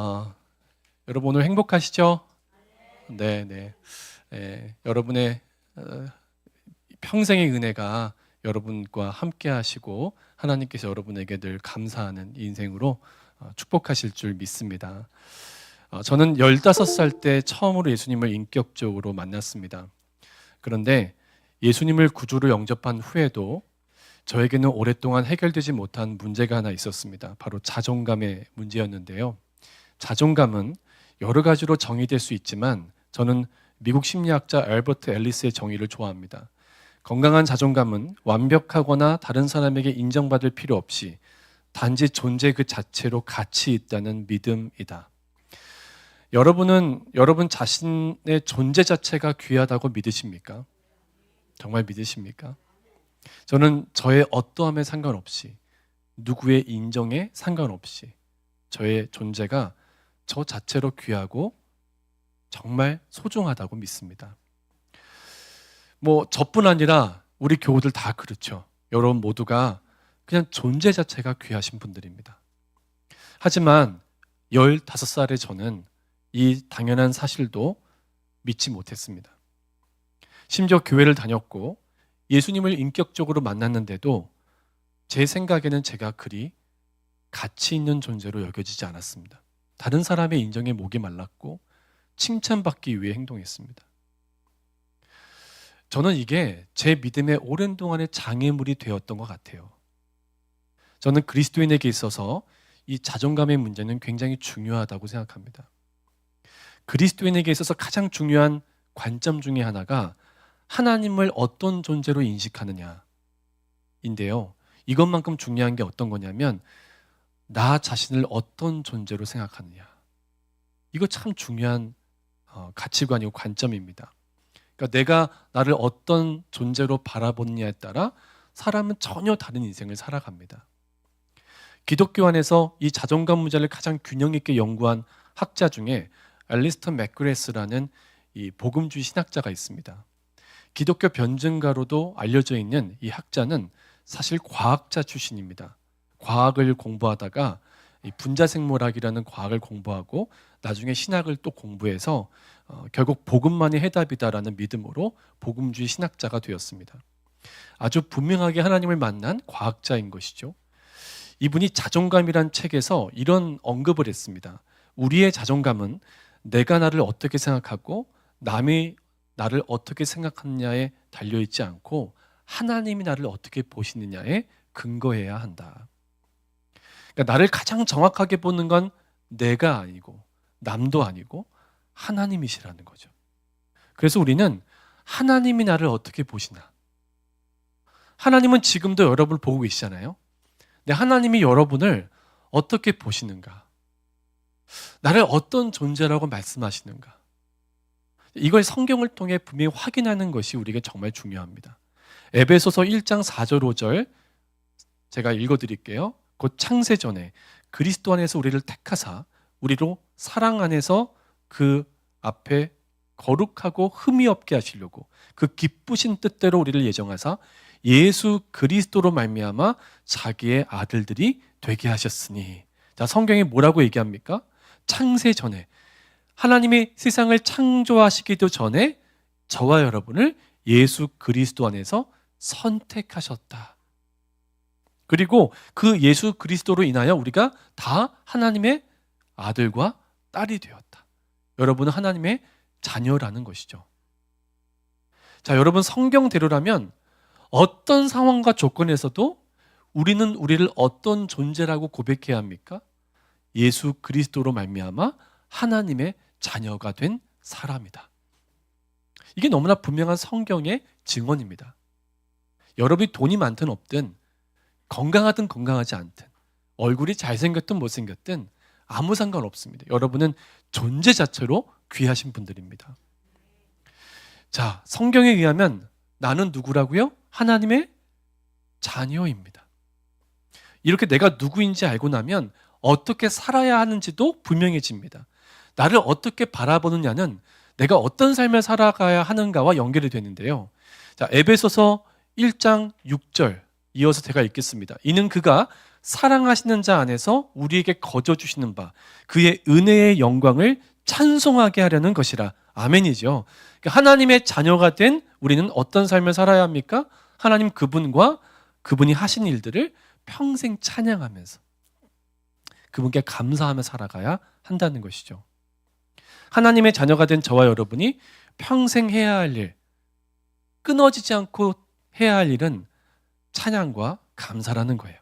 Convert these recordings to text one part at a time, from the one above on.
아, 여러분 오늘 행복하시죠? 네, 네. 여러분의 평생의 은혜가 여러분과 함께 하시고 하나님께서 여러분에게 늘 감사하는 인생으로 축복하실 줄 믿습니다. 저는 15살 때 처음으로 예수님을 인격적으로 만났습니다. 그런데 예수님을 구주로 영접한 후에도 저에게는 오랫동안 해결되지 못한 문제가 하나 있었습니다. 바로 자존감의 문제였는데요. 자존감은 여러 가지로 정의될 수 있지만 저는 미국 심리학자 앨버트 앨리스의 정의를 좋아합니다. 건강한 자존감은 완벽하거나 다른 사람에게 인정받을 필요 없이 단지 존재 그 자체로 가치 있다는 믿음이다. 여러분은 여러분 자신의 존재 자체가 귀하다고 믿으십니까? 정말 믿으십니까? 저는 저의 어떠함에 상관없이, 누구의 인정에 상관없이 저의 존재가 저 자체로 귀하고 정말 소중하다고 믿습니다. 저뿐 아니라 우리 교우들 다 그렇죠. 여러분 모두가 그냥 존재 자체가 귀하신 분들입니다. 하지만 15살의 저는 이 당연한 사실도 믿지 못했습니다. 심지어 교회를 다녔고 예수님을 인격적으로 만났는데도 제 생각에는 제가 그리 가치 있는 존재로 여겨지지 않았습니다. 다른 사람의 인정에 목이 말랐고 칭찬받기 위해 행동했습니다. 저는 이게 제 믿음의 오랜 동안의 장애물이 되었던 것 같아요. 저는 그리스도인에게 있어서 이 자존감의 문제는 굉장히 중요하다고 생각합니다. 그리스도인에게 있어서 가장 중요한 관점 중에 하나가 하나님을 어떤 존재로 인식하느냐인데요. 이것만큼 중요한 게 어떤 거냐면 나 자신을 어떤 존재로 생각하느냐. 이거 참 중요한 가치관이고 관점입니다. 그러니까 내가 나를 어떤 존재로 바라보느냐에 따라 사람은 전혀 다른 인생을 살아갑니다. 기독교 안에서 이 자존감 문제를 가장 균형 있게 연구한 학자 중에 앨리스턴 맥그레스라는 이 복음주의 신학자가 있습니다. 기독교 변증가로도 알려져 있는 이 학자는 사실 과학자 출신입니다. 과학을 공부하다가 이 분자생물학이라는 과학을 공부하고 나중에 신학을 또 공부해서 결국 복음만이 해답이다라는 믿음으로 복음주의 신학자가 되었습니다. 아주 분명하게 하나님을 만난 과학자인 것이죠. 이분이 자존감이란 책에서 이런 언급을 했습니다. 우리의 자존감은 내가 나를 어떻게 생각하고 남이 나를 어떻게 생각하느냐에 달려있지 않고 하나님이 나를 어떻게 보시느냐에 근거해야 한다. 그러니까 나를 가장 정확하게 보는 건 내가 아니고 남도 아니고 하나님이시라는 거죠. 그래서 우리는 하나님이 나를 어떻게 보시나? 하나님은 지금도 여러분을 보고 계시잖아요. 근데 하나님이 여러분을 어떻게 보시는가? 나를 어떤 존재라고 말씀하시는가? 이걸 성경을 통해 분명히 확인하는 것이 우리에게 정말 중요합니다. 에베소서 1장 4절 5절 제가 읽어드릴게요. 곧 창세전에 그리스도 안에서 우리를 택하사 우리로 사랑 안에서 그 앞에 거룩하고 흠이 없게 하시려고 그 기쁘신 뜻대로 우리를 예정하사 예수 그리스도로 말미암아 자기의 아들들이 되게 하셨으니. 자, 성경이 뭐라고 얘기합니까? 창세전에 하나님이 세상을 창조하시기도 전에 저와 여러분을 예수 그리스도 안에서 선택하셨다. 그리고 그 예수 그리스도로 인하여 우리가 다 하나님의 아들과 딸이 되었다. 여러분은 하나님의 자녀라는 것이죠. 자, 여러분 성경대로라면 어떤 상황과 조건에서도 우리는 우리를 어떤 존재라고 고백해야 합니까? 예수 그리스도로 말미암아 하나님의 자녀가 된 사람이다. 이게 너무나 분명한 성경의 증언입니다. 여러분이 돈이 많든 없든 건강하든 건강하지 않든 얼굴이 잘생겼든 못생겼든 아무 상관없습니다. 여러분은 존재 자체로 귀하신 분들입니다. 자, 성경에 의하면 나는 누구라고요? 하나님의 자녀입니다. 이렇게 내가 누구인지 알고 나면 어떻게 살아야 하는지도 분명해집니다. 나를 어떻게 바라보느냐는 내가 어떤 삶을 살아가야 하는가와 연결이 되는데요. 자, 에베소서 1장 6절 이어서 제가 읽겠습니다. 이는 그가 사랑하시는 자 안에서 우리에게 거저 주시는 바 그의 은혜의 영광을 찬송하게 하려는 것이라. 아멘이죠. 그러니까 하나님의 자녀가 된 우리는 어떤 삶을 살아야 합니까? 하나님 그분과 그분이 하신 일들을 평생 찬양하면서 그분께 감사하며 살아가야 한다는 것이죠. 하나님의 자녀가 된 저와 여러분이 평생 해야 할 일, 끊어지지 않고 해야 할 일은 찬양과 감사라는 거예요.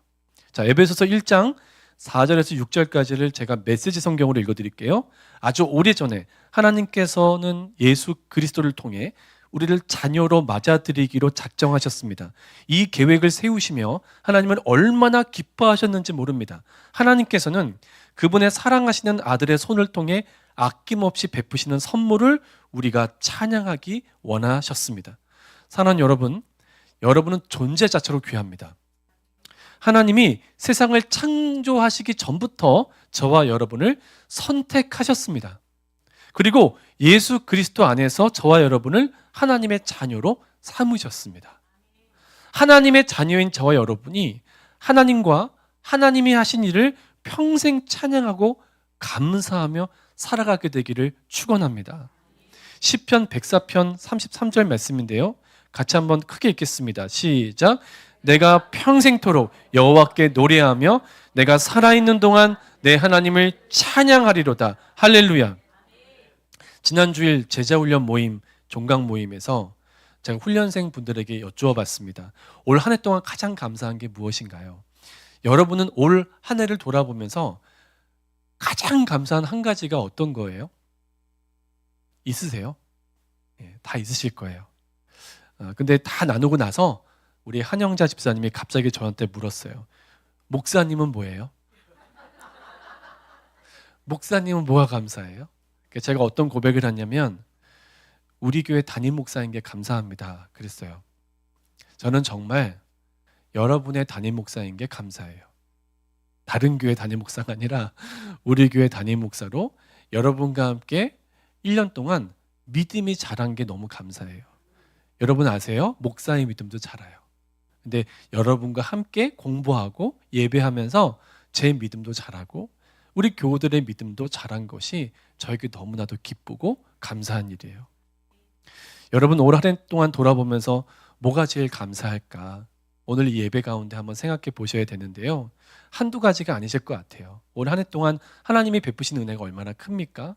자, 에베소서 1장 4절에서 6절까지를 제가 메시지 성경으로 읽어드릴게요. 아주 오래전에 하나님께서는 예수 그리스도를 통해 우리를 자녀로 맞아들이기로 작정하셨습니다. 이 계획을 세우시며 하나님은 얼마나 기뻐하셨는지 모릅니다. 하나님께서는 그분의 사랑하시는 아들의 손을 통해 아낌없이 베푸시는 선물을 우리가 찬양하기 원하셨습니다. 사랑하는 여러분, 여러분은 존재 자체로 귀합니다. 하나님이 세상을 창조하시기 전부터 저와 여러분을 선택하셨습니다. 그리고 예수 그리스도 안에서 저와 여러분을 하나님의 자녀로 삼으셨습니다. 하나님의 자녀인 저와 여러분이 하나님과 하나님이 하신 일을 평생 찬양하고 감사하며 살아가게 되기를 축원합니다. 시편 104편 33절 말씀인데요. 같이 한번 크게 읽겠습니다. 시작. 내가 평생토록 여호와께 노래하며 내가 살아있는 동안 내 하나님을 찬양하리로다. 할렐루야. 지난 주일 제자훈련 모임, 종강 모임에서 제가 훈련생 분들에게 여쭈어 봤습니다. 올 한 해 동안 가장 감사한 게 무엇인가요? 여러분은 올 한 해를 돌아보면서 가장 감사한 한 가지가 어떤 거예요? 있으세요? 다 있으실 거예요. 근데 다 나누고 나서 우리 한영자 집사님이 갑자기 저한테 물었어요. 목사님은 뭐예요? 목사님은 뭐가 감사해요? 제가 어떤 고백을 했냐면 우리 교회 담임 목사인 게 감사합니다 그랬어요. 저는 정말 여러분의 담임 목사인 게 감사해요. 다른 교회 담임 목사가 아니라 우리 교회 담임 목사로 여러분과 함께 1년 동안 믿음이 자란 게 너무 감사해요. 여러분 아세요? 목사의 믿음도 자라요. 근데 여러분과 함께 공부하고 예배하면서 제 믿음도 자라고 우리 교우들의 믿음도 자란 것이 저에게 너무나도 기쁘고 감사한 일이에요. 여러분 올 한 해 동안 돌아보면서 뭐가 제일 감사할까? 오늘 이 예배 가운데 한번 생각해 보셔야 되는데요. 한두 가지가 아니실 것 같아요. 올 한 해 동안 하나님이 베푸신 은혜가 얼마나 큽니까?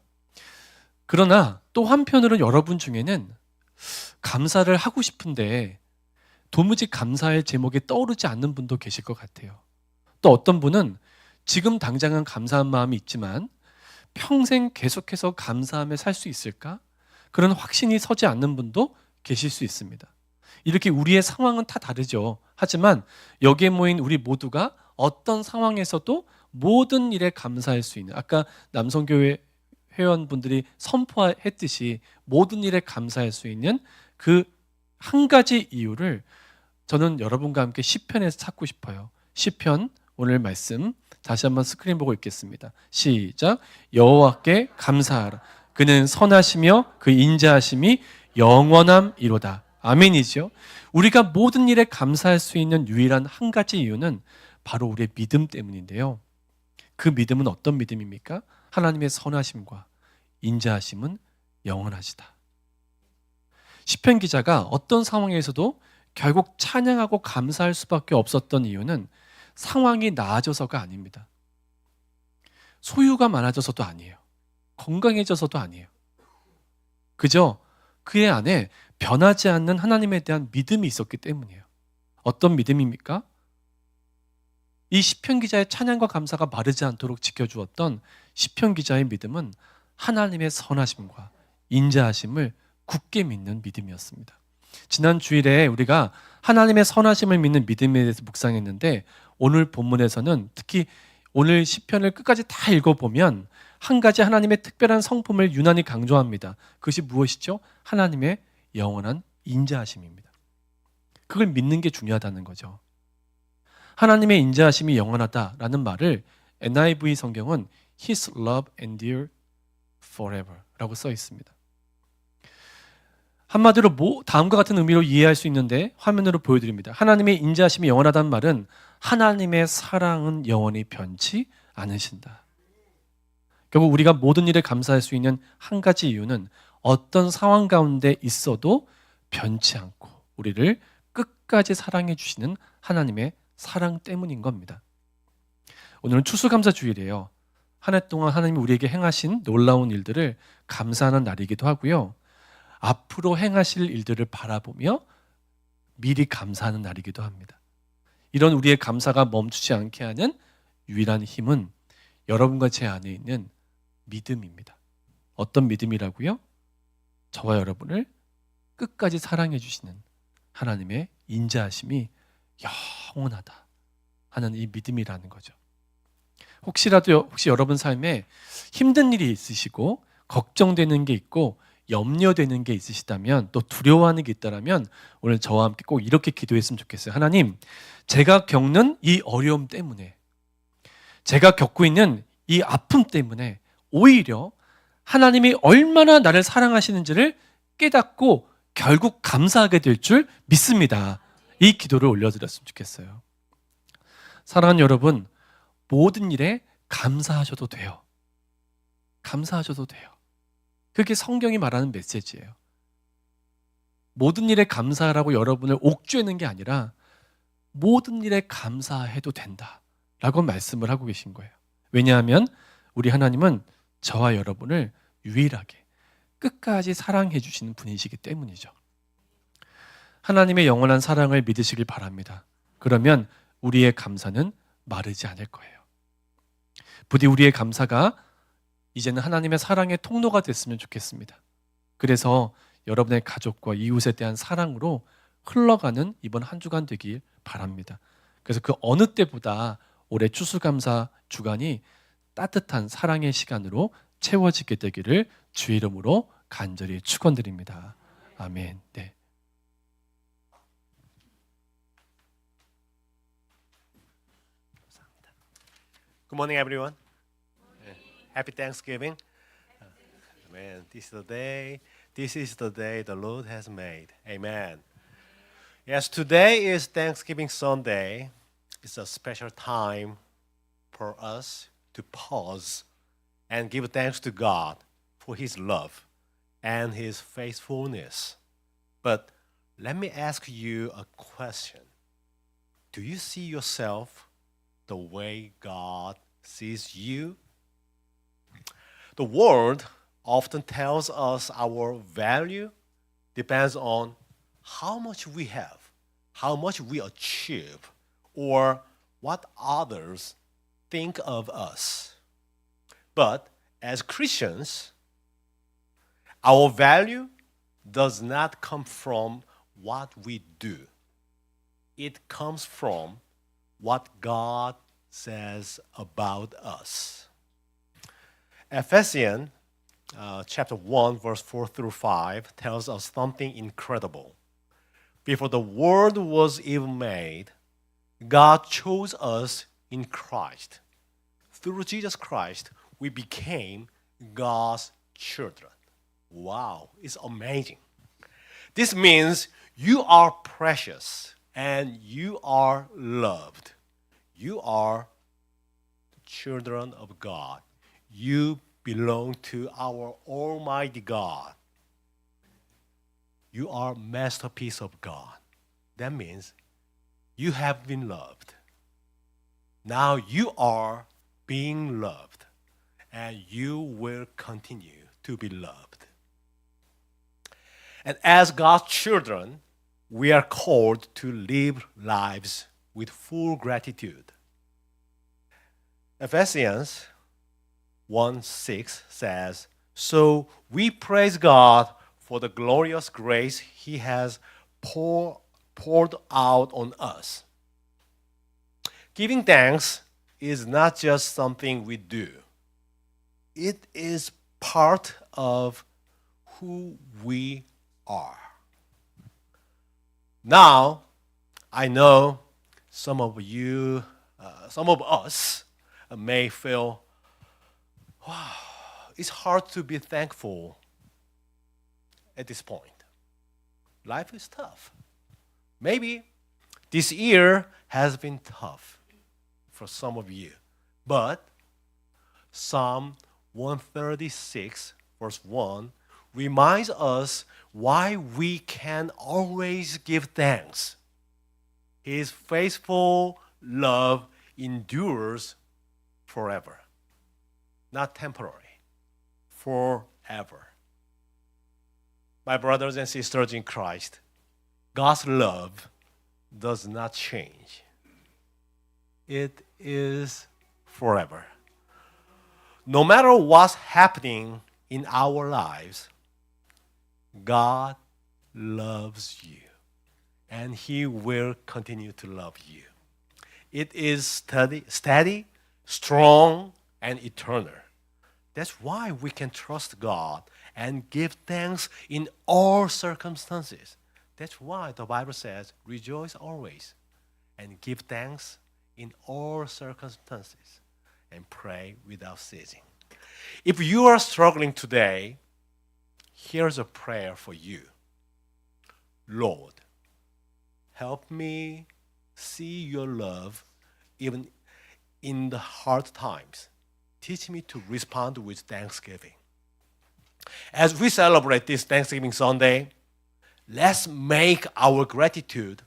그러나 또 한편으로 여러분 중에는 감사를 하고 싶은데 도무지 감사의 제목이 떠오르지 않는 분도 계실 것 같아요. 또 어떤 분은 지금 당장은 감사한 마음이 있지만 평생 계속해서 감사하며 살 수 있을까? 그런 확신이 서지 않는 분도 계실 수 있습니다. 이렇게 우리의 상황은 다 다르죠. 하지만 여기에 모인 우리 모두가 어떤 상황에서도 모든 일에 감사할 수 있는, 아까 남성교회 회원분들이 선포했듯이 모든 일에 감사할 수 있는 그 한 가지 이유를 저는 여러분과 함께 시편에서 찾고 싶어요. 시편 오늘 말씀 다시 한번 스크린 보고 읽겠습니다. 시작. 여호와께 감사하라. 그는 선하시며 그 인자하심이 영원함이로다. 아멘이죠. 우리가 모든 일에 감사할 수 있는 유일한 한 가지 이유는 바로 우리의 믿음 때문인데요. 그 믿음은 어떤 믿음입니까? 하나님의 선하심과 인자하심은 영원하시다. 시편 기자가 어떤 상황에서도 결국 찬양하고 감사할 수밖에 없었던 이유는 상황이 나아져서가 아닙니다. 소유가 많아져서도 아니에요. 건강해져서도 아니에요. 그저 그의 안에 변하지 않는 하나님에 대한 믿음이 있었기 때문이에요. 어떤 믿음입니까? 이 시편 기자의 찬양과 감사가 마르지 않도록 지켜주었던 시편 기자의 믿음은 하나님의 선하심과 인자하심을 굳게 믿는 믿음이었습니다. 지난 주일에 우리가 하나님의 선하심을 믿는 믿음에 대해서 묵상했는데 오늘 본문에서는 특히 오늘 시편을 끝까지 다 읽어보면 한 가지 하나님의 특별한 성품을 유난히 강조합니다. 그것이 무엇이죠? 하나님의 영원한 인자하심입니다. 그걸 믿는 게 중요하다는 거죠. 하나님의 인자하심이 영원하다라는 말을 NIV 성경은 His love endure forever 라고 써 있습니다. 한마디로 다음과 같은 의미로 이해할 수 있는데 화면으로 보여드립니다. 하나님의 인자하심이 영원하다는 말은 하나님의 사랑은 영원히 변치 않으신다. 결국 우리가 모든 일에 감사할 수 있는 한 가지 이유는 어떤 상황 가운데 있어도 변치 않고 우리를 끝까지 사랑해 주시는 하나님의 사랑 때문인 겁니다. 오늘은 추수감사주일이에요. 한 해 동안 하나님이 우리에게 행하신 놀라운 일들을 감사하는 날이기도 하고요. 앞으로 행하실 일들을 바라보며 미리 감사하는 날이기도 합니다. 이런 우리의 감사가 멈추지 않게 하는 유일한 힘은 여러분과 제 안에 있는 믿음입니다. 어떤 믿음이라고요? 저와 여러분을 끝까지 사랑해 주시는 하나님의 인자하심이 영원하다 하는 이 믿음이라는 거죠. 혹시 여러분 삶에 힘든 일이 있으시고 걱정되는 게 있고 염려되는 게 있으시다면 또 두려워하는 게 있다면 오늘 저와 함께 꼭 이렇게 기도했으면 좋겠어요. 하나님, 제가 겪는 이 어려움 때문에 제가 겪고 있는 이 아픔 때문에 오히려 하나님이 얼마나 나를 사랑하시는지를 깨닫고 결국 감사하게 될 줄 믿습니다. 이 기도를 올려드렸으면 좋겠어요. 사랑하는 여러분, 모든 일에 감사하셔도 돼요. 감사하셔도 돼요. 그게 성경이 말하는 메시지예요. 모든 일에 감사하라고 여러분을 옥죄는 게 아니라 모든 일에 감사해도 된다라고 말씀을 하고 계신 거예요. 왜냐하면 우리 하나님은 저와 여러분을 유일하게 끝까지 사랑해 주시는 분이시기 때문이죠. 하나님의 영원한 사랑을 믿으시길 바랍니다. 그러면 우리의 감사는 마르지 않을 거예요. 부디 우리의 감사가 이제는 하나님의 사랑의 통로가 됐으면 좋겠습니다. 그래서 여러분의 가족과 이웃에 대한 사랑으로 흘러가는 이번 한 주간 되길 바랍니다. 그래서 그 어느 때보다 올해 추수감사 주간이 따뜻한 사랑의 시간으로 채워지게 되기를 주의 이름으로 간절히 축원드립니다. 아멘. 네. Good morning, everyone. Happy Thanksgiving. Amen. This is the day the Lord has made. Amen. Yes, today is Thanksgiving Sunday. It's a special time for us to pause and give thanks to God for His love and His faithfulness. But let me ask you a question. Do you see yourself the way God sees you? The world often tells us our value depends on how much we have, how much we achieve, or what others think of us. But as Christians, our value does not come from what we do. It comes from what God says about us. Ephesians chapter 1, verse 4 through 5 tells us something incredible. Before the world was even made, God chose us in Christ. Through Jesus Christ, we became God's children. Wow, it's amazing. This means you are precious and you are loved. You are children of God. You belong to our Almighty God. You are masterpiece of God. That means you have been loved. Now you are being loved, and you will continue to be loved. And as God's children, we are called to live lives with full gratitude. Ephesians 1:6 says, "So we praise God for the glorious grace He has poured out on us." Giving thanks is not just something we do. It is part of who we are. Now, I know some of us may feel, wow, it's hard to be thankful at this point. Life is tough. Maybe This year has been tough for some of you, but Psalm 136, verse 1, reminds us why we can always give thanks. His faithful love endures forever, not temporary, forever. My brothers and sisters in Christ, God's love does not change. It is forever. No matter what's happening in our lives, God loves you, and He will continue to love you. It is steady, strong, and eternal. That's why we can trust God and give thanks in all circumstances. That's why the Bible says, rejoice always and give thanks in all circumstances and pray without ceasing. If you are struggling today, here's a prayer for you. Lord, help me see your love even in the hard times. Teach me to respond with thanksgiving. As we celebrate this Thanksgiving Sunday, let's make our gratitude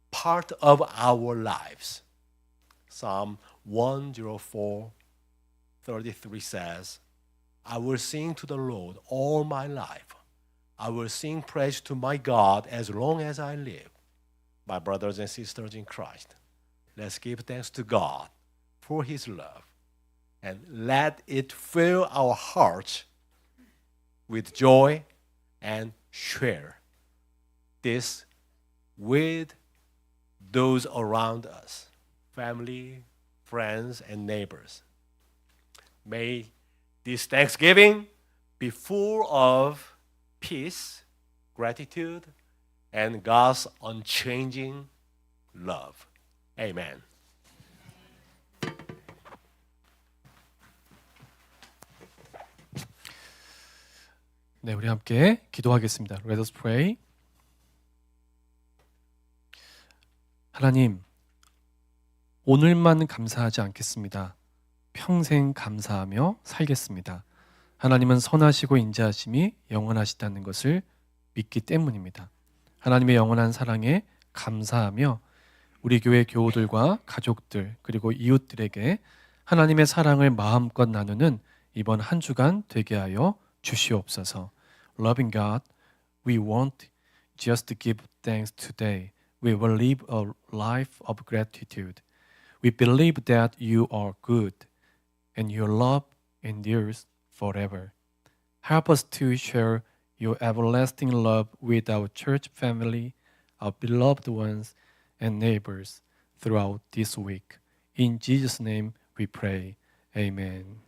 part of our lives. Psalm 104:33 says, I will sing to the Lord all my life. I will sing praise to my God as long as I live. My brothers and sisters in Christ, let's give thanks to God for His love and let it fill our hearts with joy and share this with those around us, family, friends, and neighbors. May this Thanksgiving be full of peace, gratitude, and God's unchanging love. Amen. 네, 우리 함께 기도하겠습니다. Let us pray. 하나님, 오늘만 감사하지 않겠습니다. 평생 감사하며 살겠습니다. 하나님은 선하시고 인자하심이 영원하시다는 것을 믿기 때문입니다. 하나님의 영원한 사랑에 감사하며 우리 교회 교우들과 가족들 그리고 이웃들에게 하나님의 사랑을 마음껏 나누는 이번 한 주간 되게 하여 주시옵소서. Loving God, we won't just give thanks today. We will live a life of gratitude. We believe that you are good and your love endures forever. Help us to share your everlasting love with our church family, our beloved ones, and neighbors throughout this week. In Jesus' name we pray. Amen.